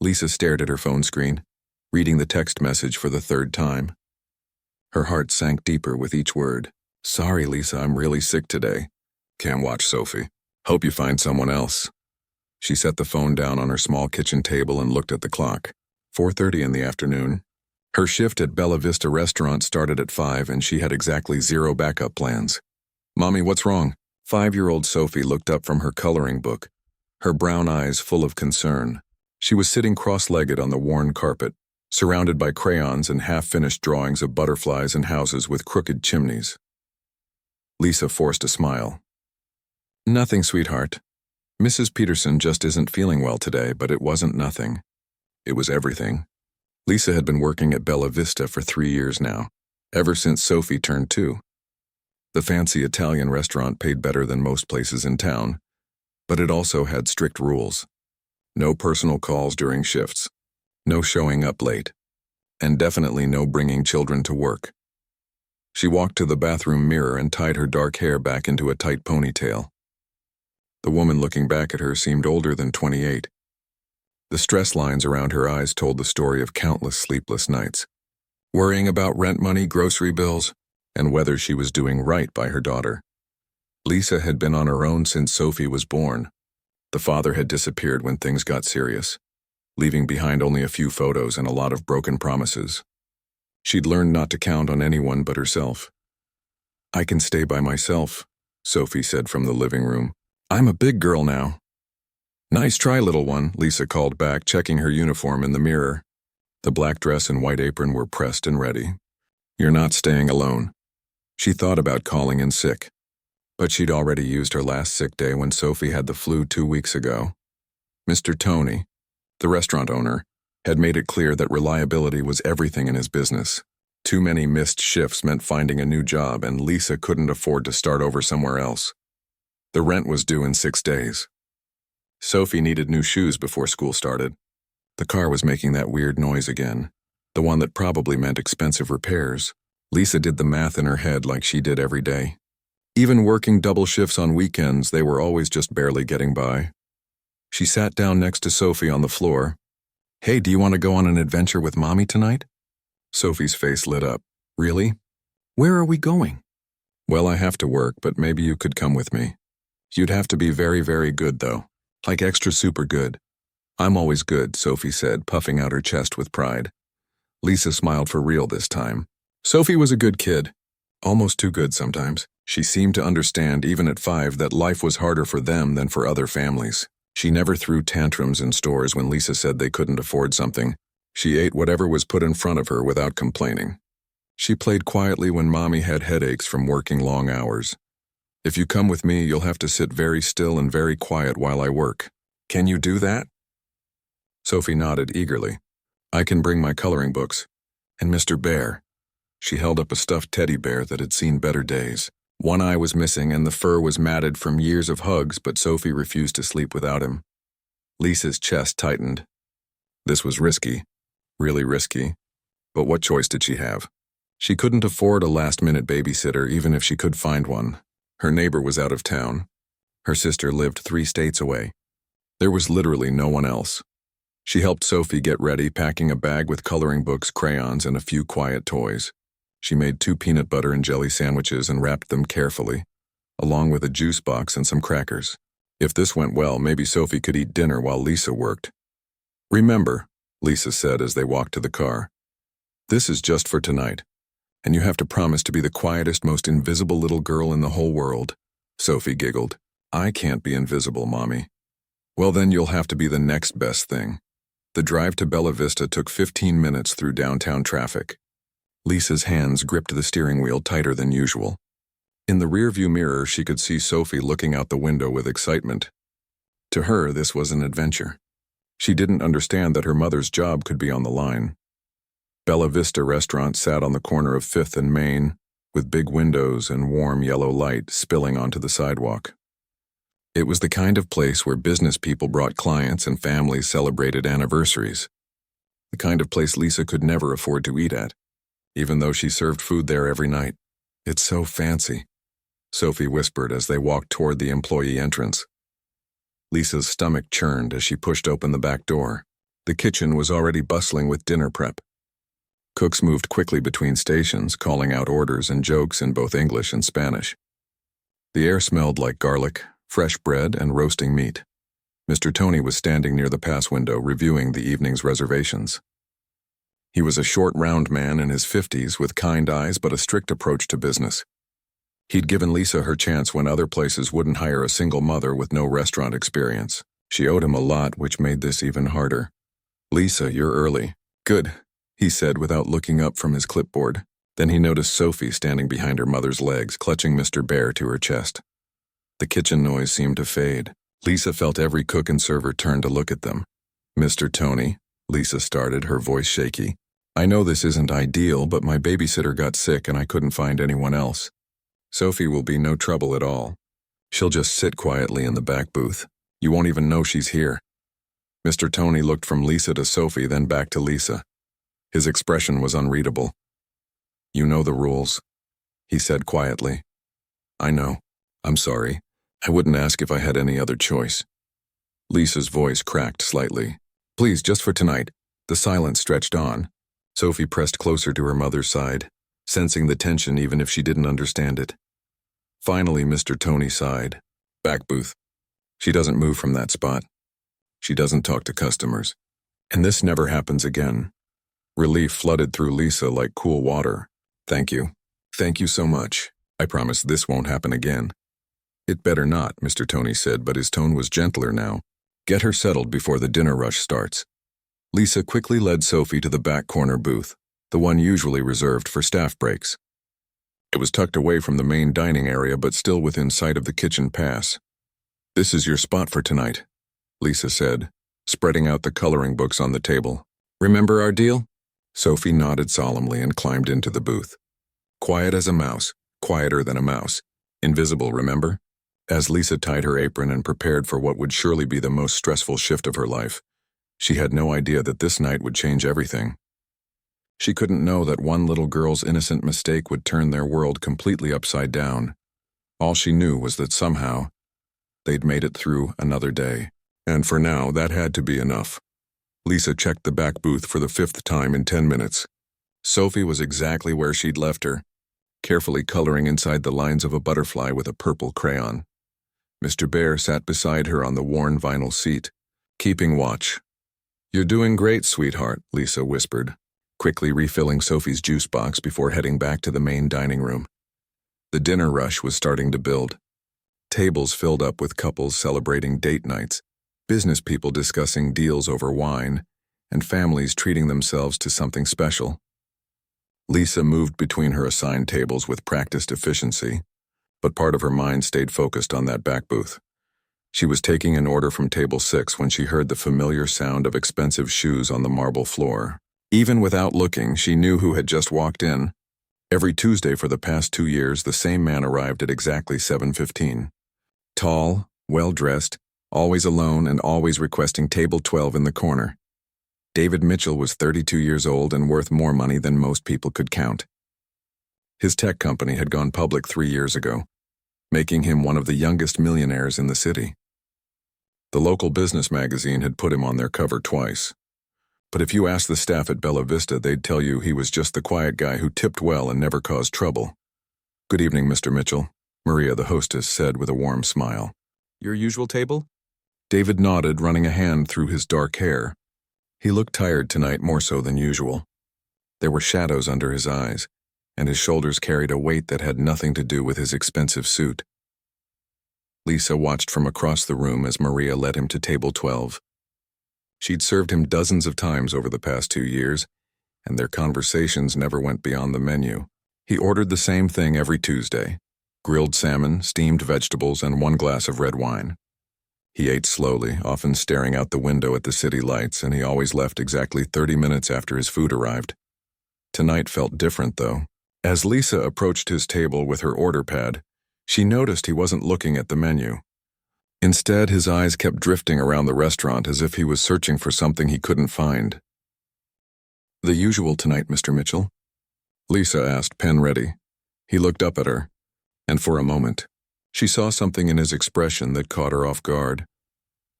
Lisa stared at her phone screen, reading the text message for the third time. Her heart sank deeper with each word. Sorry, Lisa, I'm really sick today. Can't watch Sophie. Hope you find someone else. She set the phone down on her small kitchen table and looked at the clock. 4:30 in the afternoon. Her shift at Bella Vista restaurant started at 5 and she had exactly 0 backup plans. Mommy, what's wrong? 5-year-old Sophie looked up from her coloring book, her brown eyes full of concern. She was sitting cross-legged on the worn carpet, surrounded by crayons and half-finished drawings of butterflies and houses with crooked chimneys. Lisa forced a smile. Nothing, sweetheart. Mrs. Peterson just isn't feeling well today, but it wasn't nothing. It was everything. Lisa had been working at Bella Vista for 3 years now, ever since Sophie turned 2. The fancy Italian restaurant paid better than most places in town, but it also had strict rules. No personal calls during shifts, no showing up late, and definitely no bringing children to work. She walked to the bathroom mirror and tied her dark hair back into a tight ponytail. The woman looking back at her seemed older than 28. The stress lines around her eyes told the story of countless sleepless nights, worrying about rent money, grocery bills, and whether she was doing right by her daughter. Lisa had been on her own since Sophie was born. The father had disappeared when things got serious, leaving behind only a few photos and a lot of broken promises. She'd learned not to count on anyone but herself. I can stay by myself, Sophie said from the living room. I'm a big girl now. Nice try, little one, Lisa called back, checking her uniform in the mirror. The black dress and white apron were pressed and ready. You're not staying alone. She thought about calling in sick, but she'd already used her last sick day when Sophie had the flu 2 weeks ago. Mr. Tony, the restaurant owner, had made it clear that reliability was everything in his business. Too many missed shifts meant finding a new job, and Lisa couldn't afford to start over somewhere else. The rent was due in 6 days. Sophie needed new shoes before school started. The car was making that weird noise again, the one that probably meant expensive repairs. Lisa did the math in her head like she did every day. Even working double shifts on weekends, they were always just barely getting by. She sat down next to Sophie on the floor. Hey, do you want to go on an adventure with Mommy tonight? Sophie's face lit up. Really? Where are we going? Well, I have to work, but maybe you could come with me. You'd have to be very, very good, though. Like extra super good. I'm always good, Sophie said, puffing out her chest with pride. Lisa smiled for real this time. Sophie was a good kid. Almost too good sometimes. She seemed to understand, even at 5, that life was harder for them than for other families. She never threw tantrums in stores when Lisa said they couldn't afford something. She ate whatever was put in front of her without complaining. She played quietly when Mommy had headaches from working long hours. If you come with me, you'll have to sit very still and very quiet while I work. Can you do that? Sophie nodded eagerly. I can bring my coloring books. And Mr. Bear. She held up a stuffed teddy bear that had seen better days. One eye was missing and the fur was matted from years of hugs, but Sophie refused to sleep without him. Lisa's chest tightened. This was risky. Really risky. But what choice did she have? She couldn't afford a last-minute babysitter even if she could find one. Her neighbor was out of town. Her sister lived 3 states away. There was literally no one else. She helped Sophie get ready, packing a bag with coloring books, crayons, and a few quiet toys. She made 2 peanut butter and jelly sandwiches and wrapped them carefully, along with a juice box and some crackers. If this went well, maybe Sophie could eat dinner while Lisa worked. Remember, Lisa said as they walked to the car, this is just for tonight, and you have to promise to be the quietest, most invisible little girl in the whole world. Sophie giggled. I can't be invisible, Mommy. Well, then you'll have to be the next best thing. The drive to Bella Vista took 15 minutes through downtown traffic. Lisa's hands gripped the steering wheel tighter than usual. In the rearview mirror, she could see Sophie looking out the window with excitement. To her, this was an adventure. She didn't understand that her mother's job could be on the line. Bella Vista restaurant sat on the corner of 5th and Main, with big windows and warm yellow light spilling onto the sidewalk. It was the kind of place where business people brought clients and families celebrated anniversaries. The kind of place Lisa could never afford to eat at, even though she served food there every night. It's so fancy, Sophie whispered as they walked toward the employee entrance. Lisa's stomach churned as she pushed open the back door. The kitchen was already bustling with dinner prep. Cooks moved quickly between stations, calling out orders and jokes in both English and Spanish. The air smelled like garlic, fresh bread, and roasting meat. Mr. Tony was standing near the pass window reviewing the evening's reservations. He was a short, round man in his 50s with kind eyes but a strict approach to business. He'd given Lisa her chance when other places wouldn't hire a single mother with no restaurant experience. She owed him a lot, which made this even harder. "Lisa, you're early." "Good," he said without looking up from his clipboard. Then he noticed Sophie standing behind her mother's legs, clutching Mr. Bear to her chest. The kitchen noise seemed to fade. Lisa felt every cook and server turn to look at them. "Mr. Tony," Lisa started, her voice shaky. "I know this isn't ideal, but my babysitter got sick and I couldn't find anyone else. Sophie will be no trouble at all. She'll just sit quietly in the back booth. You won't even know she's here." Mr. Tony looked from Lisa to Sophie, then back to Lisa. His expression was unreadable. "You know the rules," he said quietly. "I know. I'm sorry. I wouldn't ask if I had any other choice." Lisa's voice cracked slightly. "Please, just for tonight." The silence stretched on. Sophie pressed closer to her mother's side, sensing the tension even if she didn't understand it. Finally, Mr. Tony sighed. "Back booth. She doesn't move from that spot. She doesn't talk to customers. And this never happens again." Relief flooded through Lisa like cool water. "Thank you. Thank you so much. I promise this won't happen again." "It better not," Mr. Tony said, but his tone was gentler now. "Get her settled before the dinner rush starts." Lisa quickly led Sophie to the back corner booth, the one usually reserved for staff breaks. It was tucked away from the main dining area but still within sight of the kitchen pass. "This is your spot for tonight," Lisa said, spreading out the coloring books on the table. "Remember our deal?" Sophie nodded solemnly and climbed into the booth. Quiet as a mouse, quieter than a mouse. Invisible, remember? As Lisa tied her apron and prepared for what would surely be the most stressful shift of her life, she had no idea that this night would change everything. She couldn't know that one little girl's innocent mistake would turn their world completely upside down. All she knew was that somehow, they'd made it through another day. And for now, that had to be enough. Lisa checked the back booth for the 5th time in 10 minutes. Sophie was exactly where she'd left her, carefully coloring inside the lines of a butterfly with a purple crayon. Mr. Bear sat beside her on the worn vinyl seat, keeping watch. "You're doing great, sweetheart," Lisa whispered, quickly refilling Sophie's juice box before heading back to the main dining room. The dinner rush was starting to build. Tables filled up with couples celebrating date nights, business people discussing deals over wine, and families treating themselves to something special. Lisa moved between her assigned tables with practiced efficiency, but part of her mind stayed focused on that back booth. She was taking an order from table 6 when she heard the familiar sound of expensive shoes on the marble floor. Even without looking, she knew who had just walked in. Every Tuesday for the past 2 years, the same man arrived at exactly 7:15. Tall, well-dressed, always alone and always requesting table 12 in the corner. David Mitchell was 32 years old and worth more money than most people could count. His tech company had gone public 3 years ago, making him one of the youngest millionaires in the city. The local business magazine had put him on their cover twice. But if you asked the staff at Bella Vista, they'd tell you he was just the quiet guy who tipped well and never caused trouble. "Good evening, Mr. Mitchell," Maria, the hostess, said with a warm smile. "Your usual table?" David nodded, running a hand through his dark hair. He looked tired tonight, more so than usual. There were shadows under his eyes, and his shoulders carried a weight that had nothing to do with his expensive suit. Lisa watched from across the room as Maria led him to table 12. She'd served him dozens of times over the past 2 years, and their conversations never went beyond the menu. He ordered the same thing every Tuesday: grilled salmon, steamed vegetables, and 1 glass of red wine. He ate slowly, often staring out the window at the city lights, and he always left exactly 30 minutes after his food arrived. Tonight felt different, though. As Lisa approached his table with her order pad, she noticed he wasn't looking at the menu. Instead, his eyes kept drifting around the restaurant as if he was searching for something he couldn't find. "The usual tonight, Mr. Mitchell?" Lisa asked, pen ready. He looked up at her, and for a moment, she saw something in his expression that caught her off guard.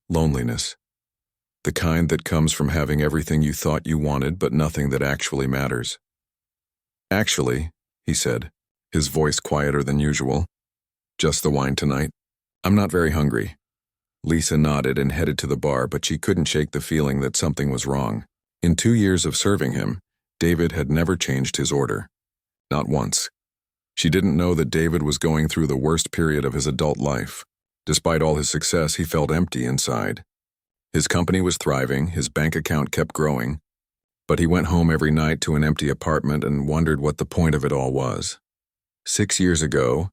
Loneliness. The kind that comes from having everything you thought you wanted but nothing that actually matters. Actually, he said, his voice quieter than usual. Just the wine tonight. I'm not very hungry. Lisa nodded and headed to the bar, but she couldn't shake the feeling that something was wrong. In 2 years of serving him, David had never changed his order. Not once. She didn't know that David was going through the worst period of his adult life. Despite all his success, he felt empty inside. His company was thriving, his bank account kept growing, but he went home every night to an empty apartment and wondered what the point of it all was. 6 years ago,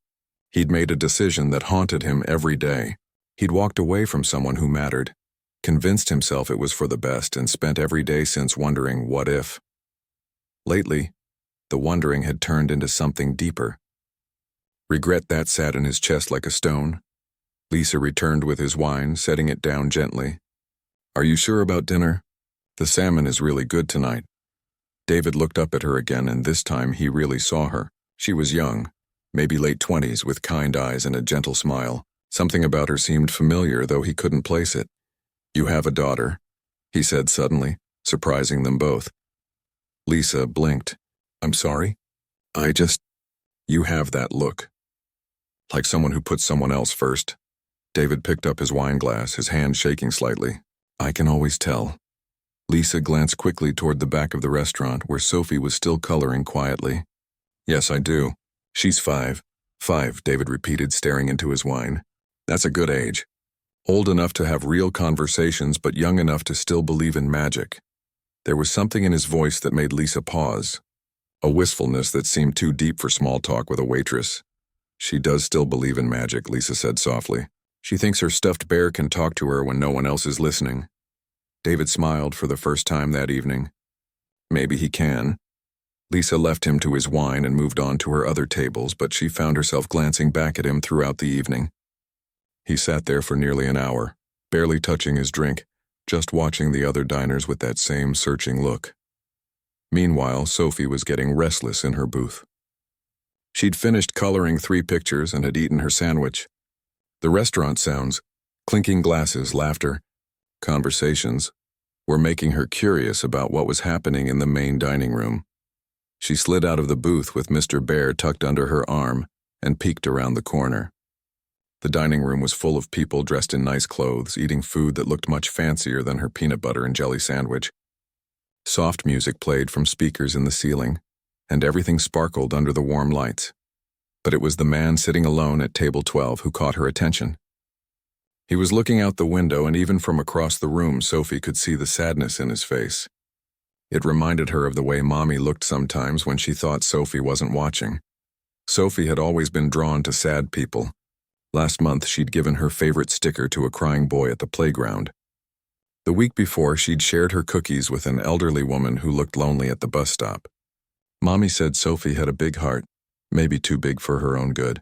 he'd made a decision that haunted him every day. He'd walked away from someone who mattered, convinced himself it was for the best, and spent every day since wondering what if. Lately, the wondering had turned into something deeper. Regret that sat in his chest like a stone. Lisa returned with his wine, setting it down gently. Are you sure about dinner? The salmon is really good tonight. David looked up at her again, and this time he really saw her. She was young, maybe late 20s, with kind eyes and a gentle smile. Something about her seemed familiar, though he couldn't place it. You have a daughter, he said suddenly, surprising them both. Lisa blinked. I'm sorry? You have that look. Like someone who puts someone else first. David picked up his wine glass, his hand shaking slightly. I can always tell. Lisa glanced quickly toward the back of the restaurant, where Sophie was still coloring quietly. Yes, I do. She's 5. 5, David repeated, staring into his wine. That's a good age. Old enough to have real conversations, but young enough to still believe in magic. There was something in his voice that made Lisa pause. A wistfulness that seemed too deep for small talk with a waitress. She does still believe in magic, Lisa said softly. She thinks her stuffed bear can talk to her when no one else is listening. David smiled for the first time that evening. Maybe he can. Lisa left him to his wine and moved on to her other tables, but she found herself glancing back at him throughout the evening. He sat there for nearly an hour, barely touching his drink, just watching the other diners with that same searching look. Meanwhile, Sophie was getting restless in her booth. She'd finished coloring 3 pictures and had eaten her sandwich. The restaurant sounds, clinking glasses, laughter, conversations, were making her curious about what was happening in the main dining room. She slid out of the booth with Mr. Bear tucked under her arm and peeked around the corner. The dining room was full of people dressed in nice clothes, eating food that looked much fancier than her peanut butter and jelly sandwich. Soft music played from speakers in the ceiling, and everything sparkled under the warm lights. But it was the man sitting alone at table 12 who caught her attention. He was looking out the window, and even from across the room, Sophie could see the sadness in his face. It reminded her of the way Mommy looked sometimes when she thought Sophie wasn't watching. Sophie had always been drawn to sad people. Last month, she'd given her favorite sticker to a crying boy at the playground. The week before, she'd shared her cookies with an elderly woman who looked lonely at the bus stop. Mommy said Sophie had a big heart, maybe too big for her own good.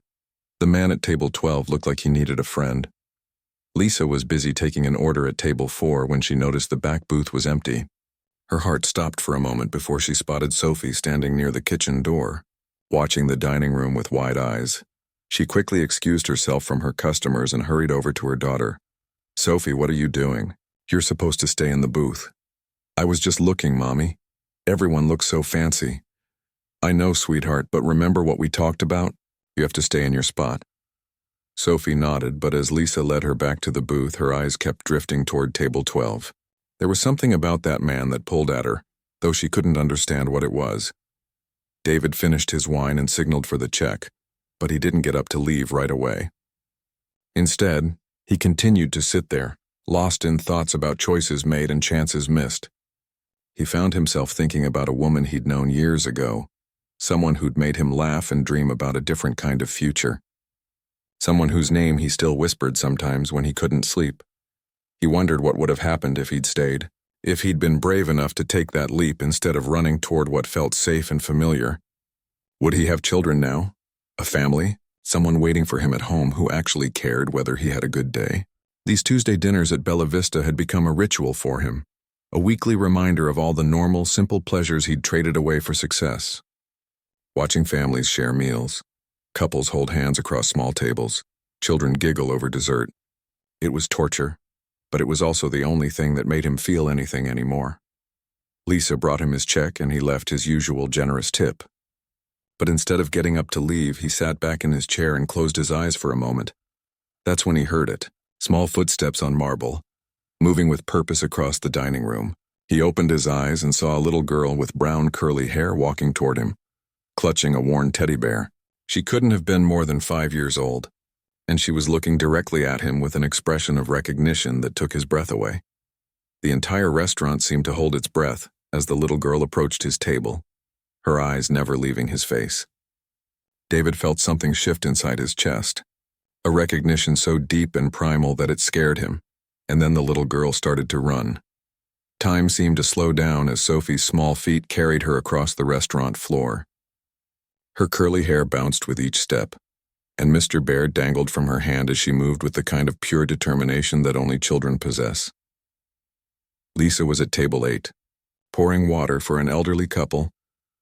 The man at table 12 looked like he needed a friend. Lisa was busy taking an order at table 4 when she noticed the back booth was empty. Her heart stopped for a moment before she spotted Sophie standing near the kitchen door, watching the dining room with wide eyes. She quickly excused herself from her customers and hurried over to her daughter. Sophie, what are you doing? You're supposed to stay in the booth. I was just looking, Mommy. Everyone looks so fancy. I know, sweetheart, but remember what we talked about? You have to stay in your spot. Sophie nodded, but as Lisa led her back to the booth, her eyes kept drifting toward table 12. There was something about that man that pulled at her, though she couldn't understand what it was. David finished his wine and signaled for the check, but he didn't get up to leave right away. Instead, he continued to sit there, lost in thoughts about choices made and chances missed. He found himself thinking about a woman he'd known years ago, someone who'd made him laugh and dream about a different kind of future. Someone whose name he still whispered sometimes when he couldn't sleep. He wondered what would have happened if he'd stayed, if he'd been brave enough to take that leap instead of running toward what felt safe and familiar. Would he have children now? A family? Someone waiting for him at home who actually cared whether he had a good day? These Tuesday dinners at Bella Vista had become a ritual for him, a weekly reminder of all the normal, simple pleasures he'd traded away for success. Watching families share meals, couples hold hands across small tables, children giggle over dessert. It was torture, but it was also the only thing that made him feel anything anymore. Lisa brought him his check and he left his usual generous tip. But instead of getting up to leave, he sat back in his chair and closed his eyes for a moment. That's when he heard it, small footsteps on marble, moving with purpose across the dining room. He opened his eyes and saw a little girl with brown curly hair walking toward him, clutching a worn teddy bear. She couldn't have been more than 5 years old, and she was looking directly at him with an expression of recognition that took his breath away. The entire restaurant seemed to hold its breath as the little girl approached his table, her eyes never leaving his face. David felt something shift inside his chest, a recognition so deep and primal that it scared him, and then the little girl started to run. Time seemed to slow down as Sophie's small feet carried her across the restaurant floor. Her curly hair bounced with each step, and Mr. Bear dangled from her hand as she moved with the kind of pure determination that only children possess. Lisa was at table 8, pouring water for an elderly couple,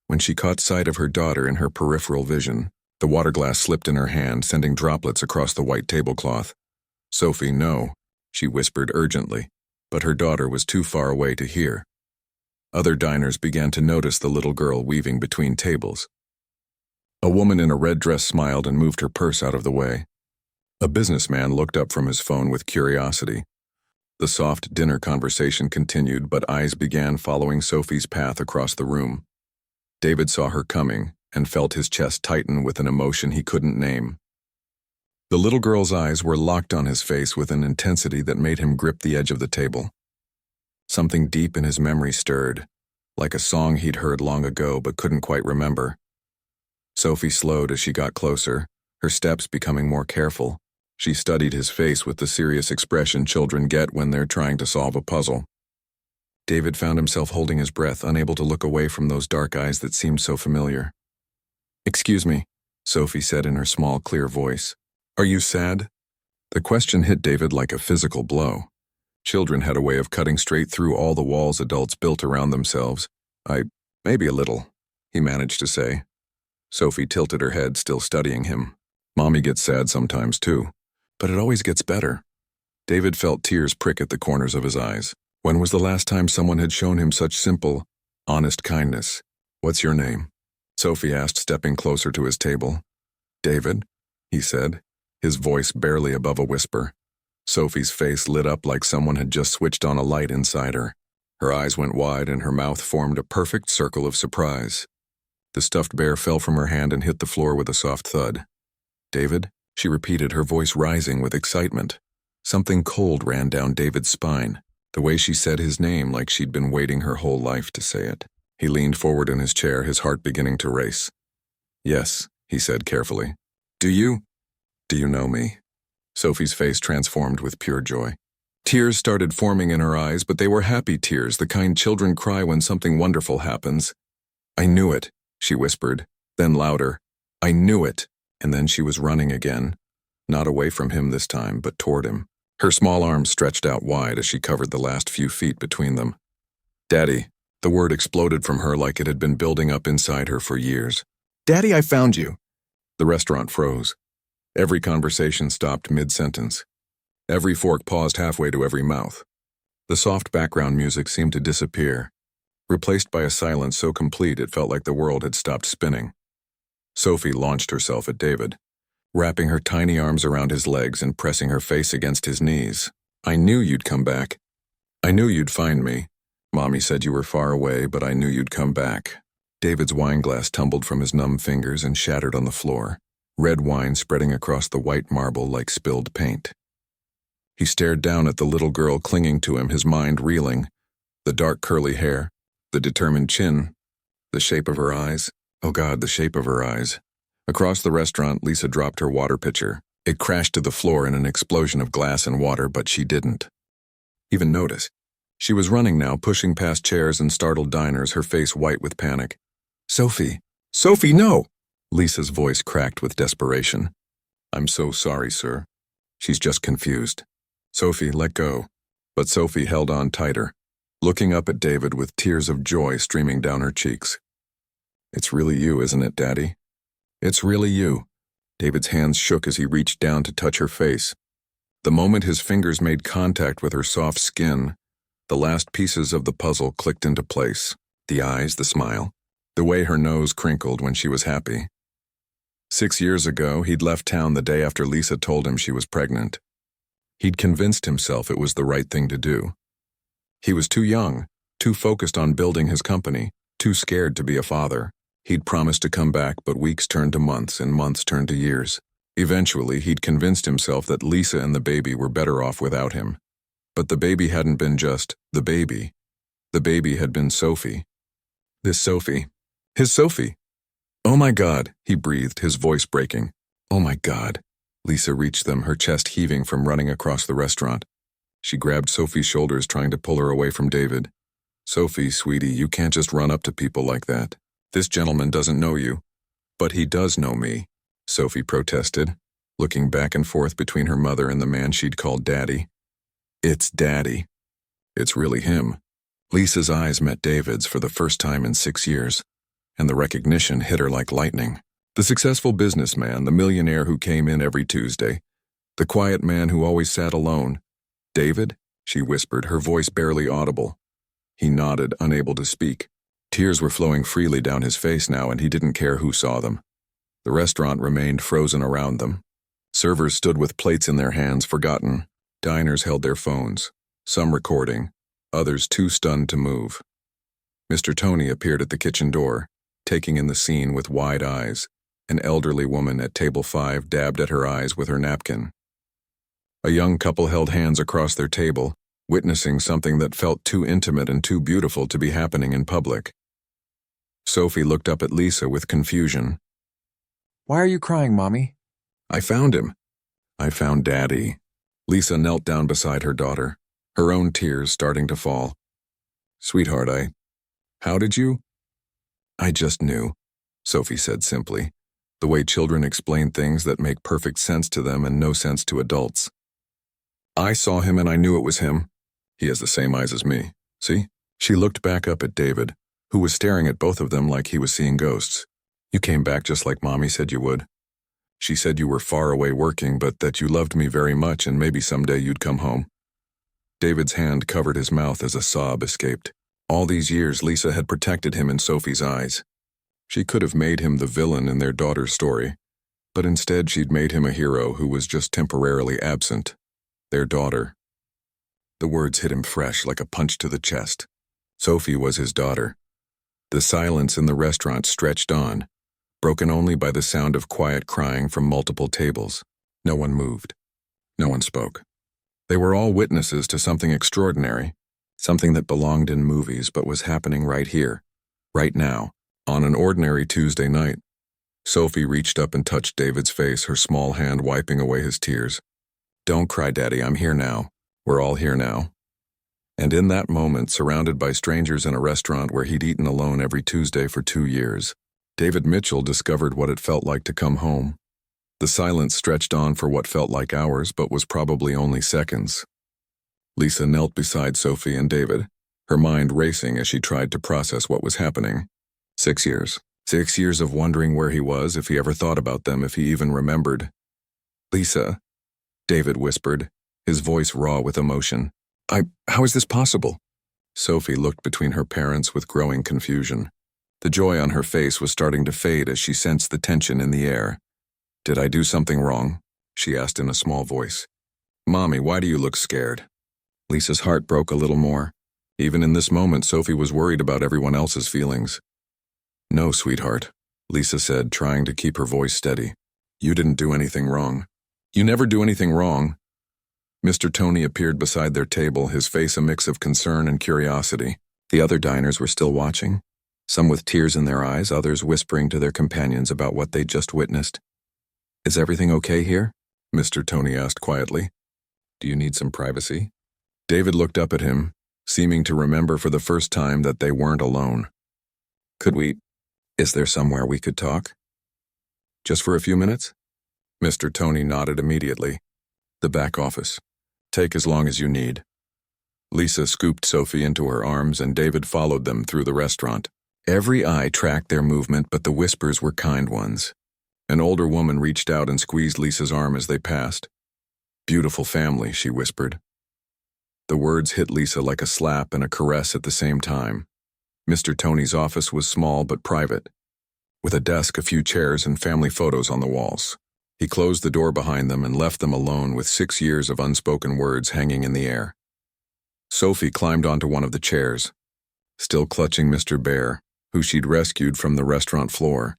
when she caught sight of her daughter in her peripheral vision. The water glass slipped in her hand, sending droplets across the white tablecloth. "Sophie, no," she whispered urgently, but her daughter was too far away to hear. Other diners began to notice the little girl weaving between tables. A woman in a red dress smiled and moved her purse out of the way. A businessman looked up from his phone with curiosity. The soft dinner conversation continued, but eyes began following Sophie's path across the room. David saw her coming and felt his chest tighten with an emotion he couldn't name. The little girl's eyes were locked on his face with an intensity that made him grip the edge of the table. Something deep in his memory stirred, like a song he'd heard long ago but couldn't quite remember. Sophie slowed as she got closer, her steps becoming more careful. She studied his face with the serious expression children get when they're trying to solve a puzzle. David found himself holding his breath, unable to look away from those dark eyes that seemed so familiar. "Excuse me," Sophie said in her small, clear voice. "Are you sad?" The question hit David like a physical blow. Children had a way of cutting straight through all the walls adults built around themselves. Maybe a little," he managed to say. Sophie tilted her head, still studying him. "Mommy gets sad sometimes too, but it always gets better." David felt tears prick at the corners of his eyes. When was the last time someone had shown him such simple, honest kindness? "What's your name?" Sophie asked, stepping closer to his table. "David," he said, his voice barely above a whisper. Sophie's face lit up like someone had just switched on a light inside her. Her eyes went wide and her mouth formed a perfect circle of surprise. The stuffed bear fell from her hand and hit the floor with a soft thud. "David?" she repeated, her voice rising with excitement. Something cold ran down David's spine, the way she said his name like she'd been waiting her whole life to say it. He leaned forward in his chair, his heart beginning to race. "Yes," he said carefully. Do you know me?" Sophie's face transformed with pure joy. Tears started forming in her eyes, but they were happy tears, the kind children cry when something wonderful happens. "I knew it," she whispered, then louder, "I knew it," and then she was running again, not away from him this time, but toward him. Her small arms stretched out wide as she covered the last few feet between them. "Daddy," the word exploded from her like it had been building up inside her for years. "Daddy, I found you." The restaurant froze. Every conversation stopped mid-sentence. Every fork paused halfway to every mouth. The soft background music seemed to disappear, replaced by a silence so complete it felt like the world had stopped spinning. Sophie launched herself at David, wrapping her tiny arms around his legs and pressing her face against his knees. "I knew you'd come back. I knew you'd find me. Mommy said you were far away, but I knew you'd come back." David's wine glass tumbled from his numb fingers and shattered on the floor, red wine spreading across the white marble like spilled paint. He stared down at the little girl clinging to him, his mind reeling. The dark curly hair, the determined chin, the shape of her eyes. Oh God, the shape of her eyes. Across the restaurant, Lisa dropped her water pitcher. It crashed to the floor in an explosion of glass and water, but she didn't even notice. She was running now, pushing past chairs and startled diners, her face white with panic. "Sophie! Sophie, no!" Lisa's voice cracked with desperation. "I'm so sorry, sir. She's just confused." "Sophie, let go." But Sophie held on tighter, looking up at David with tears of joy streaming down her cheeks. "It's really you, isn't it, Daddy? It's really you." David's hands shook as he reached down to touch her face. The moment his fingers made contact with her soft skin, the last pieces of the puzzle clicked into place. The eyes, the smile, the way her nose crinkled when she was happy. 6 years ago, he'd left town the day after Lisa told him she was pregnant. He'd convinced himself it was the right thing to do. He was too young, too focused on building his company, too scared to be a father. He'd promised to come back, but weeks turned to months and months turned to years. Eventually, he'd convinced himself that Lisa and the baby were better off without him. But the baby hadn't been just the baby. The baby had been Sophie. This Sophie. His Sophie. "Oh my God," he breathed, his voice breaking. "Oh my God." Lisa reached them, her chest heaving from running across the restaurant. She grabbed Sophie's shoulders, trying to pull her away from David. "Sophie, sweetie, you can't just run up to people like that. This gentleman doesn't know you." "But he does know me," Sophie protested, looking back and forth between her mother and the man she'd called Daddy. "It's Daddy. It's really him." Lisa's eyes met David's for the first time in 6 years, and the recognition hit her like lightning. The successful businessman, the millionaire who came in every Tuesday, the quiet man who always sat alone. "David?" she whispered, her voice barely audible. He nodded, unable to speak. Tears were flowing freely down his face now, and he didn't care who saw them. The restaurant remained frozen around them. Servers stood with plates in their hands, forgotten. Diners held their phones, some recording, others too stunned to move. Mr. Tony appeared at the kitchen door, taking in the scene with wide eyes. An elderly woman at table 5 dabbed at her eyes with her napkin. A young couple held hands across their table, witnessing something that felt too intimate and too beautiful to be happening in public. Sophie looked up at Lisa with confusion. "Why are you crying, Mommy?" "I found him. I found Daddy." Lisa knelt down beside her daughter, her own tears starting to fall. "Sweetheart, how did you?" "I just knew," Sophie said simply, the way children explain things that make perfect sense to them and no sense to adults. "I saw him and I knew it was him. He has the same eyes as me. See?" She looked back up at David, who was staring at both of them like he was seeing ghosts. "You came back just like Mommy said you would. She said you were far away working, but that you loved me very much and maybe someday you'd come home." David's hand covered his mouth as a sob escaped. All these years, Lisa had protected him in Sophie's eyes. She could have made him the villain in their daughter's story, but instead she'd made him a hero who was just temporarily absent. Their daughter. The words hit him fresh like a punch to the chest. Sophie was his daughter. The silence in the restaurant stretched on, broken only by the sound of quiet crying from multiple tables. No one moved. No one spoke. They were all witnesses to something extraordinary, something that belonged in movies but was happening right here, right now, on an ordinary Tuesday night. Sophie reached up and touched David's face, her small hand wiping away his tears. "Don't cry, Daddy, I'm here now. We're all here now." And in that moment, surrounded by strangers in a restaurant where he'd eaten alone every Tuesday for 2 years, David Mitchell discovered what it felt like to come home. The silence stretched on for what felt like hours but was probably only seconds. Lisa knelt beside Sophie and David, her mind racing as she tried to process what was happening. 6 years. 6 years of wondering where he was, if he ever thought about them, if he even remembered. "Lisa," David whispered, his voice raw with emotion. How is this possible?" Sophie looked between her parents with growing confusion. The joy on her face was starting to fade as she sensed the tension in the air. "Did I do something wrong?" she asked in a small voice. "Mommy, why do you look scared?" Lisa's heart broke a little more. Even in this moment, Sophie was worried about everyone else's feelings. "No, sweetheart," Lisa said, trying to keep her voice steady. "You didn't do anything wrong. You never do anything wrong." Mr. Tony appeared beside their table, his face a mix of concern and curiosity. The other diners were still watching, some with tears in their eyes, others whispering to their companions about what they'd just witnessed. "Is everything okay here?" Mr. Tony asked quietly. "Do you need some privacy?" David looked up at him, seeming to remember for the first time that they weren't alone. Is there somewhere we could talk? Just for a few minutes?" Mr. Tony nodded immediately. "The back office. Take as long as you need." Lisa scooped Sophie into her arms and David followed them through the restaurant. Every eye tracked their movement, but the whispers were kind ones. An older woman reached out and squeezed Lisa's arm as they passed. Beautiful family, she whispered. The words hit Lisa like a slap and a caress at the same time. Mr. Tony's office was small but private, with a desk, a few chairs, and family photos on the walls. He closed the door behind them and left them alone with 6 years of unspoken words hanging in the air. Sophie climbed onto one of the chairs, still clutching Mr. Bear, who she'd rescued from the restaurant floor.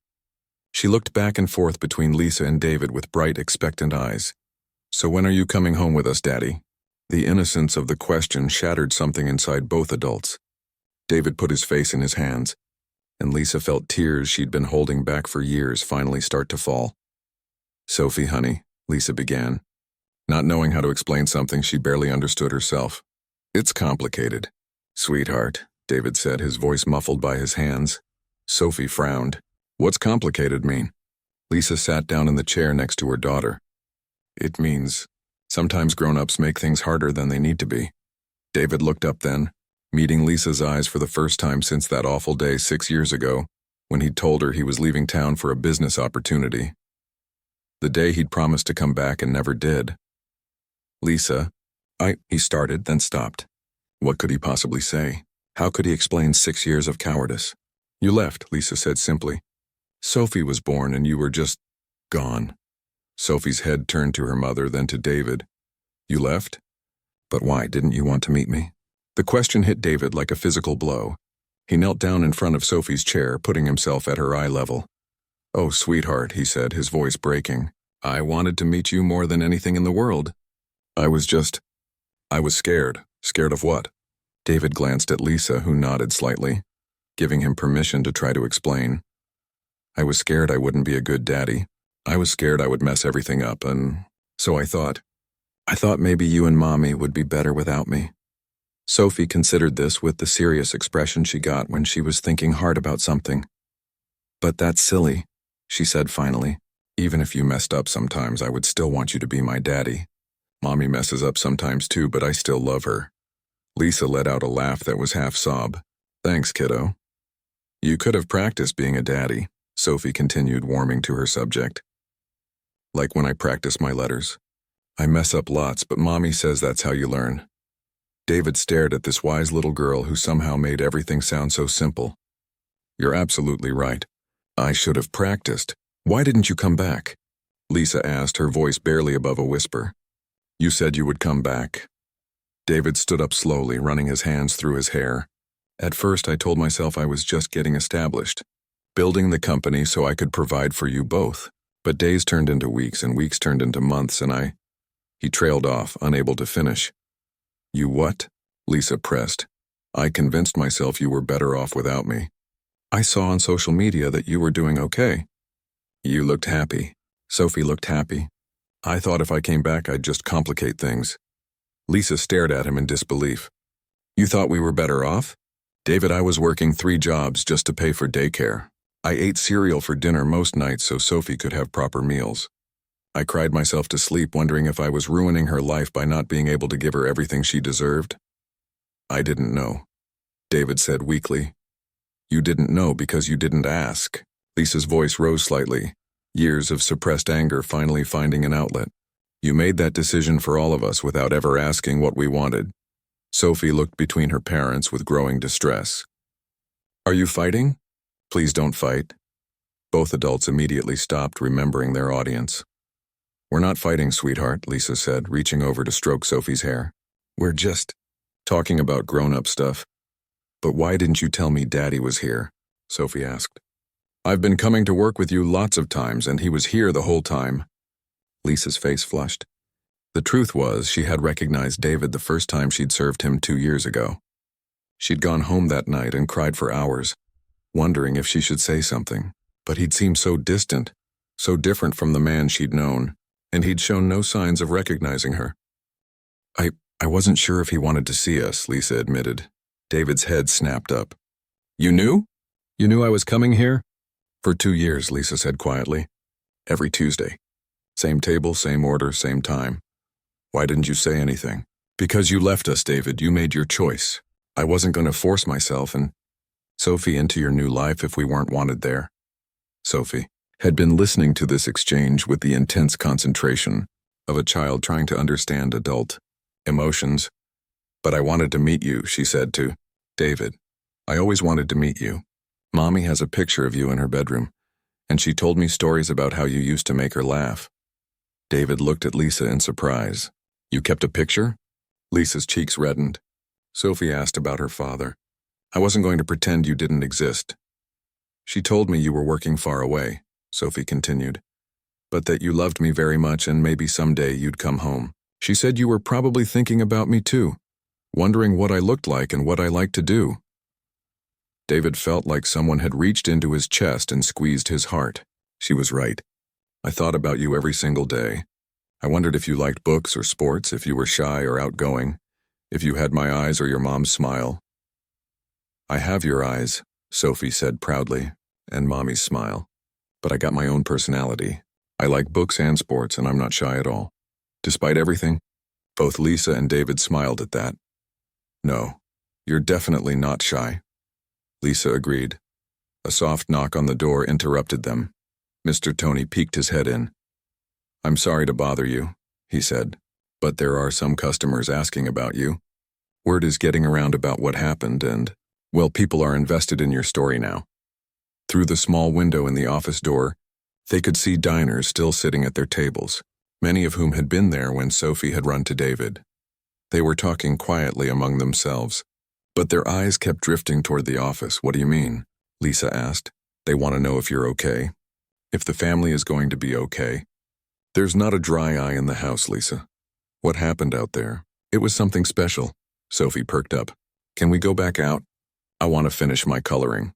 She looked back and forth between Lisa and David with bright, expectant eyes. "So when are you coming home with us, Daddy?" The innocence of the question shattered something inside both adults. David put his face in his hands, and Lisa felt tears she'd been holding back for years finally start to fall. "Sophie, honey," Lisa began, not knowing how to explain something she barely understood herself. "It's complicated." "Sweetheart," David said, his voice muffled by his hands. Sophie frowned. "What's complicated mean?" Lisa sat down in the chair next to her daughter. "It means sometimes grown-ups make things harder than they need to be." David looked up then, meeting Lisa's eyes for the first time since that awful day 6 years ago, when he'd told her he was leaving town for a business opportunity. The day he'd promised to come back and never did. "Lisa, he started, then stopped. What could he possibly say? How could he explain 6 years of cowardice? "You left," Lisa said simply. "Sophie was born and you were just gone." Sophie's head turned to her mother, then to David. "You left? But why, didn't you want to meet me?" The question hit David like a physical blow. He knelt down in front of Sophie's chair, putting himself at her eye level. "Oh, sweetheart," he said, his voice breaking. "I wanted to meet you more than anything in the world. I was scared." "Scared of what?" David glanced at Lisa, who nodded slightly, giving him permission to try to explain. "I was scared I wouldn't be a good daddy. I was scared I would mess everything up, and so I thought maybe you and Mommy would be better without me." Sophie considered this with the serious expression she got when she was thinking hard about something. "But that's silly," she said finally. "Even if you messed up sometimes, I would still want you to be my daddy. Mommy messes up sometimes too, but I still love her." Lisa let out a laugh that was half sob. "Thanks, kiddo." "You could have practiced being a daddy," Sophie continued, warming to her subject. "Like when I practice my letters. I mess up lots, but Mommy says that's how you learn." David stared at this wise little girl who somehow made everything sound so simple. "You're absolutely right. I should have practiced. Why didn't you come back?" Lisa asked, her voice barely above a whisper. "You said you would come back." David stood up slowly, running his hands through his hair. "At first I told myself I was just getting established, building the company so I could provide for you both. But days turned into weeks and weeks turned into months and He trailed off, unable to finish. "You what?" Lisa pressed. "I convinced myself you were better off without me. I saw on social media that you were doing okay. You looked happy." Sophie looked happy. "I thought if I came back I'd just complicate things." Lisa stared at him in disbelief. "You thought we were better off?" "David, I was working 3 jobs just to pay for daycare. I ate cereal for dinner most nights so Sophie could have proper meals. I cried myself to sleep wondering if I was ruining her life by not being able to give her everything she deserved." "I didn't know," David said weakly. "You didn't know because you didn't ask." Lisa's voice rose slightly, years of suppressed anger finally finding an outlet. "You made that decision for all of us without ever asking what we wanted." Sophie looked between her parents with growing distress. "Are you fighting?" "Please don't fight." Both adults immediately stopped, remembering their audience. "We're not fighting, sweetheart," Lisa said, reaching over to stroke Sophie's hair. "We're just talking about grown-up stuff." "But why didn't you tell me Daddy was here?" Sophie asked. "I've been coming to work with you lots of times, and he was here the whole time." Lisa's face flushed. The truth was, she had recognized David the first time she'd served him 2 years ago. She'd gone home that night and cried for hours, wondering if she should say something. But he'd seemed so distant, so different from the man she'd known, and he'd shown no signs of recognizing her. I wasn't sure if he wanted to see us," Lisa admitted. David's head snapped up. "You knew? You knew I was coming here?" "For 2 years," Lisa said quietly. "Every Tuesday. Same table, same order, same time. Why didn't you say anything?" "Because you left us, David. You made your choice. I wasn't going to force myself and Sophie into your new life if we weren't wanted there." Sophie had been listening to this exchange with the intense concentration of a child trying to understand adult emotions. But I wanted to meet you, she said to David. I always wanted to meet you. Mommy has a picture of you in her bedroom, and she told me stories about how you used to make her laugh. David looked at Lisa in surprise. You kept a picture? Lisa's cheeks reddened. Sophie asked about her father. I wasn't going to pretend you didn't exist. She told me you were working far away, Sophie continued, but that you loved me very much and maybe someday you'd come home. She said you were probably thinking about me too, wondering what I looked like and what I liked to do. David felt like someone had reached into his chest and squeezed his heart. She was right. I thought about you every single day. I wondered if you liked books or sports, if you were shy or outgoing, if you had my eyes or your mom's smile. I have your eyes, Sophie said proudly, and Mommy's smile. But I got my own personality. I like books and sports, and I'm not shy at all. Despite everything, both Lisa and David smiled at that. No, you're definitely not shy. Lisa agreed. A soft knock on the door interrupted them. Mr. Tony peeked his head in. I'm sorry to bother you, he said, but there are some customers asking about you. Word is getting around about what happened and, well, people are invested in your story now. Through the small window in the office door, they could see diners still sitting at their tables, many of whom had been there when Sophie had run to David. They were talking quietly among themselves, but their eyes kept drifting toward the office. What do you mean? Lisa asked. They want to know if you're okay. If the family is going to be okay. There's not a dry eye in the house, Lisa. What happened out there? It was something special. Sophie perked up. Can we go back out? I want to finish my coloring.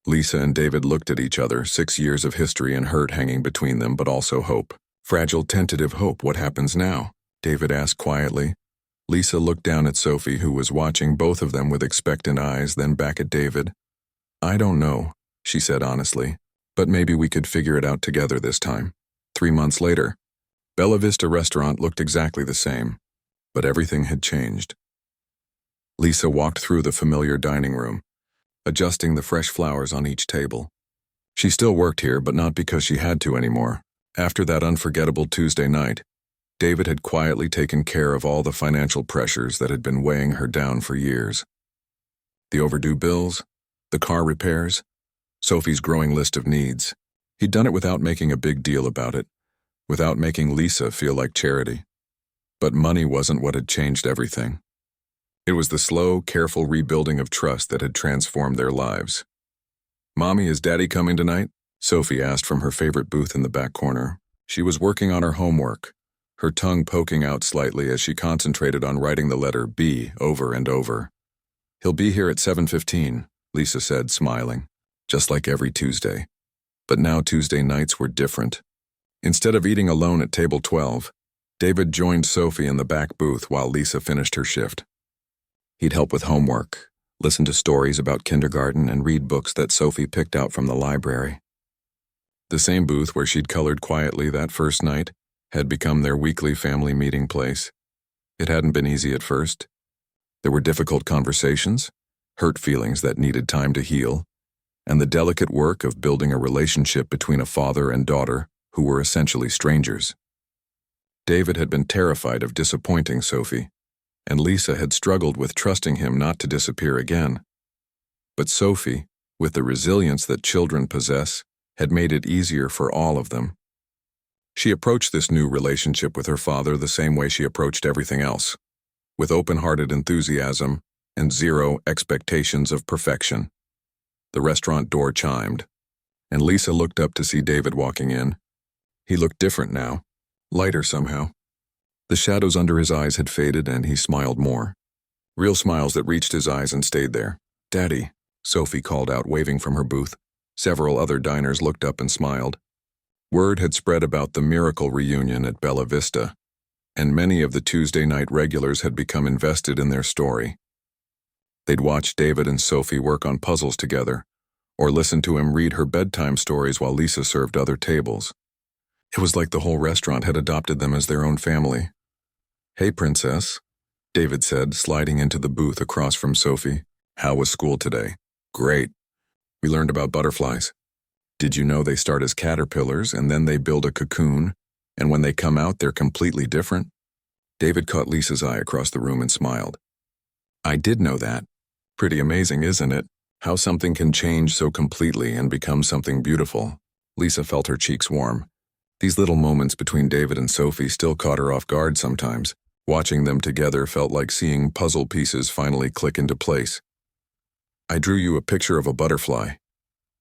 Lisa and David looked at each other, 6 years of history and hurt hanging between them, but also hope. Fragile, tentative hope. What happens now? David asked quietly. Lisa looked down at Sophie, who was watching both of them with expectant eyes, then back at David. I don't know, she said honestly, but maybe we could figure it out together this time. 3 months later, Bella Vista restaurant looked exactly the same, but everything had changed. Lisa walked through the familiar dining room, adjusting the fresh flowers on each table. She still worked here, but not because she had to anymore. After that unforgettable Tuesday night, David had quietly taken care of all the financial pressures that had been weighing her down for years. The overdue bills, the car repairs, Sophie's growing list of needs. He'd done it without making a big deal about it, without making Lisa feel like charity. But money wasn't what had changed everything. It was the slow, careful rebuilding of trust that had transformed their lives. Mommy, is Daddy coming tonight? Sophie asked from her favorite booth in the back corner. She was working on her homework, her tongue poking out slightly as she concentrated on writing the letter B over and over. He'll be here at 7:15, Lisa said, smiling, just like every Tuesday. But now Tuesday nights were different. Instead of eating alone at table 12, David joined Sophie in the back booth while Lisa finished her shift. He'd help with homework, listen to stories about kindergarten, and read books that Sophie picked out from the library. The same booth where she'd colored quietly that first night had become their weekly family meeting place. It hadn't been easy at first. There were difficult conversations, hurt feelings that needed time to heal, and the delicate work of building a relationship between a father and daughter who were essentially strangers. David had been terrified of disappointing Sophie, and Lisa had struggled with trusting him not to disappear again. But Sophie, with the resilience that children possess, had made it easier for all of them. She approached this new relationship with her father the same way she approached everything else, with open-hearted enthusiasm and zero expectations of perfection. The restaurant door chimed, and Lisa looked up to see David walking in. He looked different now, lighter somehow. The shadows under his eyes had faded and he smiled more. Real smiles that reached his eyes and stayed there. Daddy, Sophie called out, waving from her booth. Several other diners looked up and smiled. Word had spread about the miracle reunion at Bella Vista, and many of the Tuesday night regulars had become invested in their story. They'd watch David and Sophie work on puzzles together, or listen to him read her bedtime stories while Lisa served other tables. It was like the whole restaurant had adopted them as their own family. Hey, Princess, David said, sliding into the booth across from Sophie. How was school today? Great. We learned about butterflies. Did you know they start as caterpillars and then they build a cocoon, And when they come out, they're completely different? David caught Lisa's eye across the room and smiled. I did know that. Pretty amazing, isn't it? How something can change so completely and become something beautiful. Lisa felt her cheeks warm. These little moments between David and Sophie still caught her off guard sometimes. Watching them together felt like seeing puzzle pieces finally click into place. I drew you a picture of a butterfly,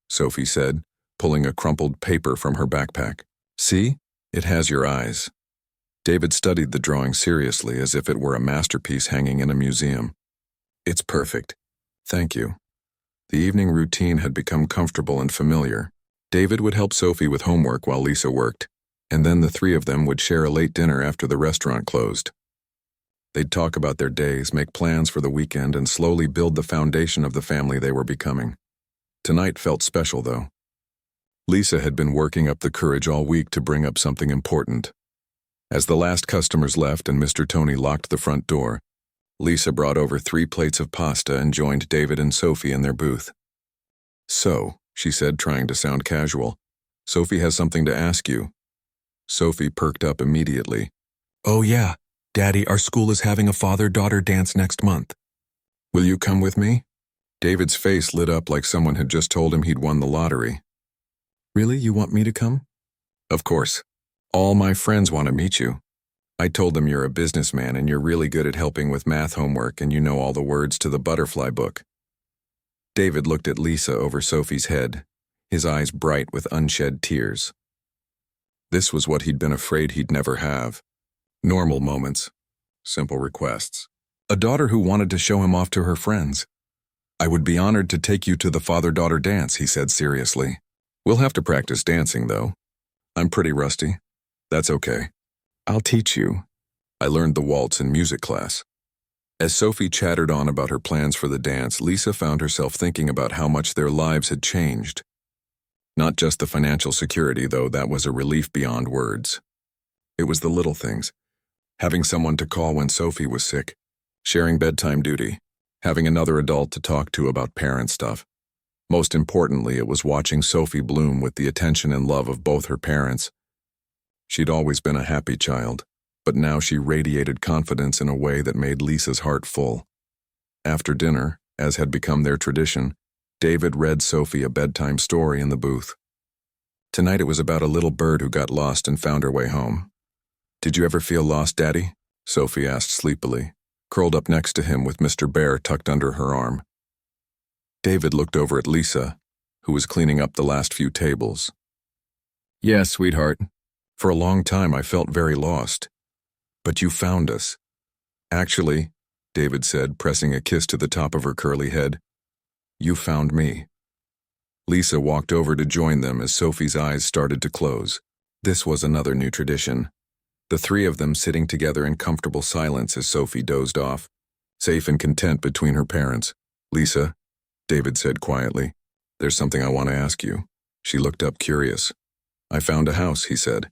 Sophie said, pulling a crumpled paper from her backpack. See? It has your eyes. David studied the drawing seriously as if it were a masterpiece hanging in a museum. It's perfect. Thank you. The evening routine had become comfortable and familiar. David would help Sophie with homework while Lisa worked, and then the three of them would share a late dinner after the restaurant closed. They'd talk about their days, make plans for the weekend, and slowly build the foundation of the family they were becoming. Tonight felt special, though. Lisa had been working up the courage all week to bring up something important. As the last customers left and Mr. Tony locked the front door, Lisa brought over 3 plates of pasta and joined David and Sophie in their booth. So, she said, trying to sound casual, Sophie has something to ask you. Sophie perked up immediately. Oh yeah, Daddy, our school is having a father-daughter dance next month. Will you come with me? David's face lit up like someone had just told him he'd won the lottery. Really, you want me to come? Of course. All my friends want to meet you. I told them you're a businessman and you're really good at helping with math homework and you know all the words to the butterfly book. David looked at Lisa over Sophie's head, his eyes bright with unshed tears. This was what he'd been afraid he'd never have. Normal moments. Simple requests. A daughter who wanted to show him off to her friends. I would be honored to take you to the father-daughter dance, he said seriously. We'll have to practice dancing, though. I'm pretty rusty. That's okay. I'll teach you. I learned the waltz in music class. As Sophie chattered on about her plans for the dance, Lisa found herself thinking about how much their lives had changed. Not just the financial security, though that was a relief beyond words. It was the little things. Having someone to call when Sophie was sick, sharing bedtime duty, having another adult to talk to about parent stuff. Most importantly, it was watching Sophie bloom with the attention and love of both her parents. She'd always been a happy child, but now she radiated confidence in a way that made Lisa's heart full. After dinner, as had become their tradition, David read Sophie a bedtime story in the booth. Tonight it was about a little bird who got lost and found her way home. Did you ever feel lost, Daddy? Sophie asked sleepily, curled up next to him with Mr. Bear tucked under her arm. David looked over at Lisa, who was cleaning up the last few tables. Yes, sweetheart. For a long time I felt very lost. But you found us. Actually, David said, pressing a kiss to the top of her curly head, you found me. Lisa walked over to join them as Sophie's eyes started to close. This was another new tradition. The three of them sitting together in comfortable silence as Sophie dozed off, safe and content between her parents. Lisa, David said quietly, there's something I want to ask you. She looked up curious. I found a house, he said.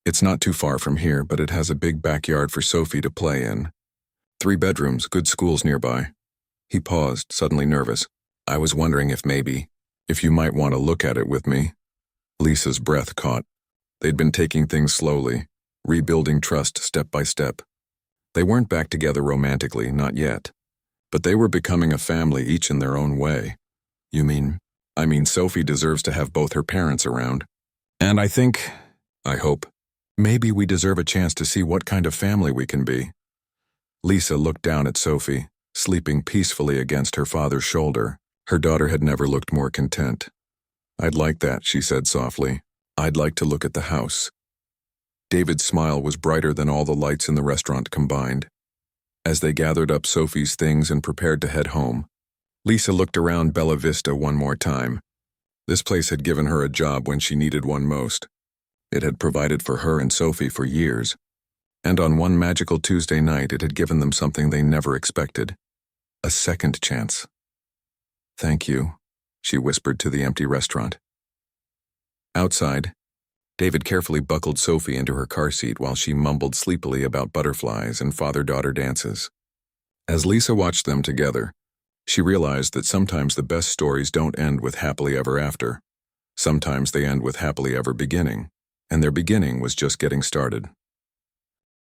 It's not too far from here, but it has a big backyard for Sophie to play in. 3 bedrooms, good schools nearby. He paused, suddenly nervous. I was wondering if you might want to look at it with me. Lisa's breath caught. They'd been taking things slowly, rebuilding trust step by step. They weren't back together romantically, not yet. But they were becoming a family, each in their own way. I mean, Sophie deserves to have both her parents around. And I hope, maybe we deserve a chance to see what kind of family we can be. Lisa looked down at Sophie, sleeping peacefully against her father's shoulder. Her daughter had never looked more content. I'd like that, she said softly. I'd like to look at the house. David's smile was brighter than all the lights in the restaurant combined. As they gathered up Sophie's things and prepared to head home, Lisa looked around Bella Vista one more time. This place had given her a job when she needed one most. It had provided for her and Sophie for years. And on one magical Tuesday night, it had given them something they never expected. A second chance. Thank you, she whispered to the empty restaurant. Outside, David carefully buckled Sophie into her car seat while she mumbled sleepily about butterflies and father-daughter dances. As Lisa watched them together, she realized that sometimes the best stories don't end with happily ever after. Sometimes they end with happily ever beginning. and their beginning was just getting started.